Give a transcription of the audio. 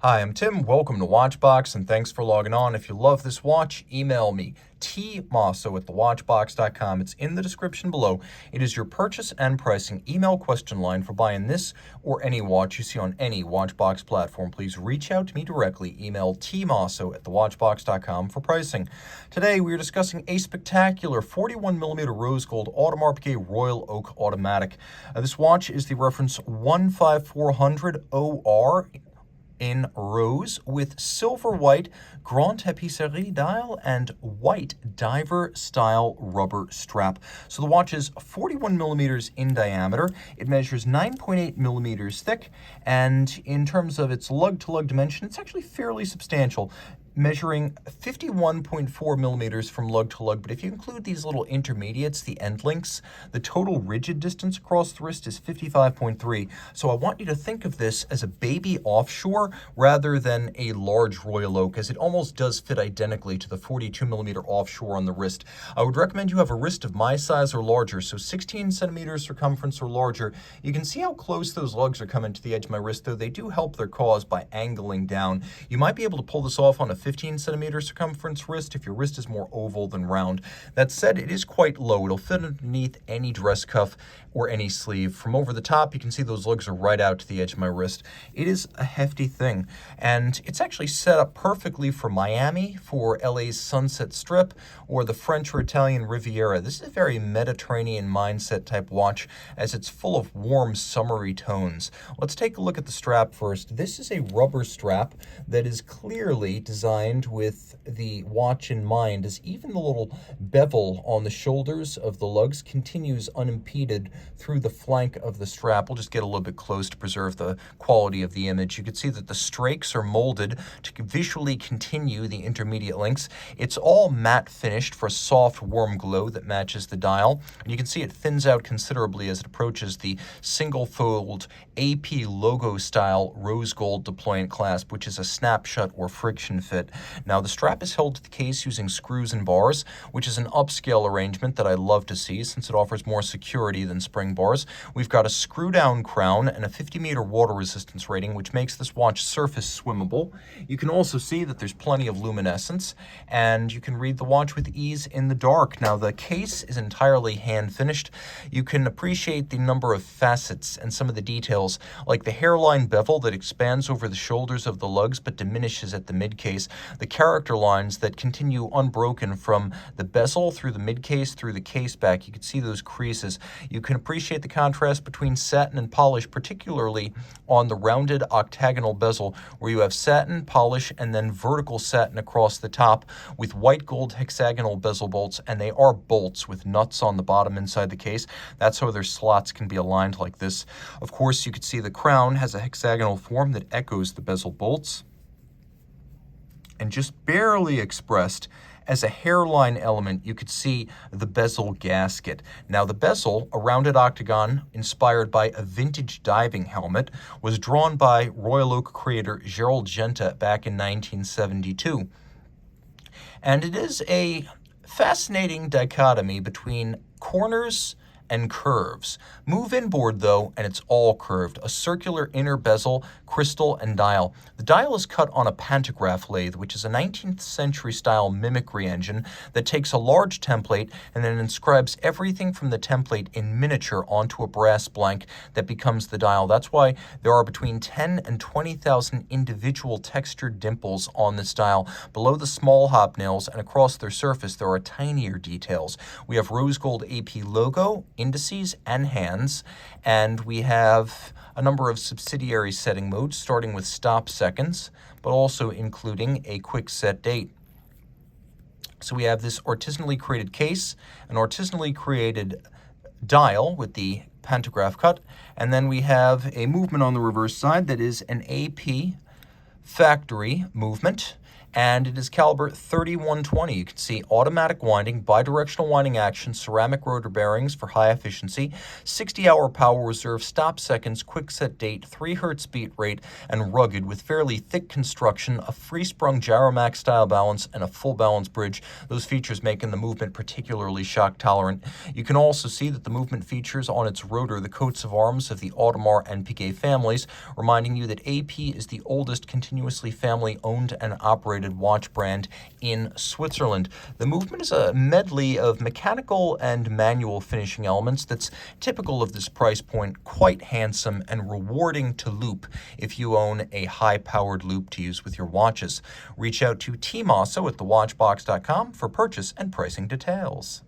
Hi, I'm Tim. Welcome to Watchbox, and thanks for logging on. If you love this watch, email me, tmosso@thewatchbox.com. It's in the description below. It is your purchase and pricing email question line for buying this or any watch you see on any Watchbox platform. Please reach out to me directly. Email tmosso@thewatchbox.com for pricing. Today, we are discussing a spectacular 41mm rose gold Audemars Piguet Royal Oak automatic. This watch is the reference 15400OR in rose with silver white grande tapisserie dial and white diver style rubber strap. So the watch is 41 millimeters in diameter. It measures 9.8 millimeters thick, and in terms of its lug-to-lug dimension, it's actually fairly substantial, measuring 51.4 millimeters from lug to lug. But if you include these little intermediates, the end links, the total rigid distance across the wrist is 55.3. So I want you to think of this as a baby offshore rather than a large Royal Oak, as it almost does fit identically to the 42 millimeter offshore on the wrist. I would recommend you have a wrist of my size or larger, so 16 centimeters circumference or larger. You can see how close those lugs are coming to the edge of my wrist, though they do help their cause by angling down. You might be able to pull this off on a 15 centimeter circumference wrist if your wrist is more oval than round. That said, it is quite low. It'll fit underneath any dress cuff or any sleeve. From over the top, you can see those lugs are right out to the edge of my wrist. It is a hefty thing, and it's actually set up perfectly for Miami, for LA's Sunset Strip, or the French or Italian Riviera. This is a very Mediterranean mindset type watch, as it's full of warm, summery tones. Let's take a look at the strap first. This is a rubber strap that is clearly designed with the watch in mind, as even the little bevel on the shoulders of the lugs continues unimpeded through the flank of the strap. We'll just get a little bit close to preserve the quality of the image. You can see that the strakes are molded to visually continue the intermediate links. It's all matte finished for a soft, warm glow that matches the dial. And you can see it thins out considerably as it approaches the single fold AP logo style rose gold deployant clasp, which is a snapshot or friction fit. Now, the strap is held to the case using screws and bars, which is an upscale arrangement that I love to see since it offers more security than spring bars. We've got a screw-down crown and a 50-meter water resistance rating, which makes this watch surface swimmable. You can also see that there's plenty of luminescence, and you can read the watch with ease in the dark. Now, the case is entirely hand-finished. You can appreciate the number of facets and some of the details, like the hairline bevel that expands over the shoulders of the lugs but diminishes at the mid-case, the character lines that continue unbroken from the bezel through the mid-case through the case back. You can see those creases. You can appreciate the contrast between satin and polish, particularly on the rounded octagonal bezel, where you have satin, polish, and then vertical satin across the top with white gold hexagonal bezel bolts, and they are bolts with nuts on the bottom inside the case. That's how their slots can be aligned like this. Of course, you can see the crown has a hexagonal form that echoes the bezel bolts, and just barely expressed as a hairline element, you could see the bezel gasket. Now, the bezel, a rounded octagon inspired by a vintage diving helmet, was drawn by Royal Oak creator Gerald Genta back in 1972. And it is a fascinating dichotomy between corners and curves. Move inboard though, and it's all curved. A circular inner bezel, crystal, and dial. The dial is cut on a pantograph lathe, which is a 19th century style mimicry engine that takes a large template and then inscribes everything from the template in miniature onto a brass blank that becomes the dial. That's why there are between 10 and 20,000 individual textured dimples on this dial. Below the small hobnails and across their surface, there are tinier details. We have rose gold AP logo, indices, and hands, and we have a number of subsidiary setting modes, starting with stop seconds, but also including a quick set date. So we have this artisanally created case, an artisanally created dial with the pantograph cut, and then we have a movement on the reverse side that is an AP factory movement, and it is caliber 3120. You can see automatic winding, bidirectional winding action, ceramic rotor bearings for high efficiency, 60-hour power reserve, stop seconds, quick set date, 3 Hz beat rate, and rugged with fairly thick construction, a free-sprung gyromax style balance, and a full balance bridge. Those features making the movement particularly shock tolerant. You can also see that the movement features on its rotor the coats of arms of the Audemars and Piguet families, reminding you that AP is the oldest continuously family-owned and operated watch brand in Switzerland. The movement is a medley of mechanical and manual finishing elements that's typical of this price point, quite handsome and rewarding to loop if you own a high-powered loop to use with your watches. Reach out to Team Mosso at thewatchbox.com for purchase and pricing details.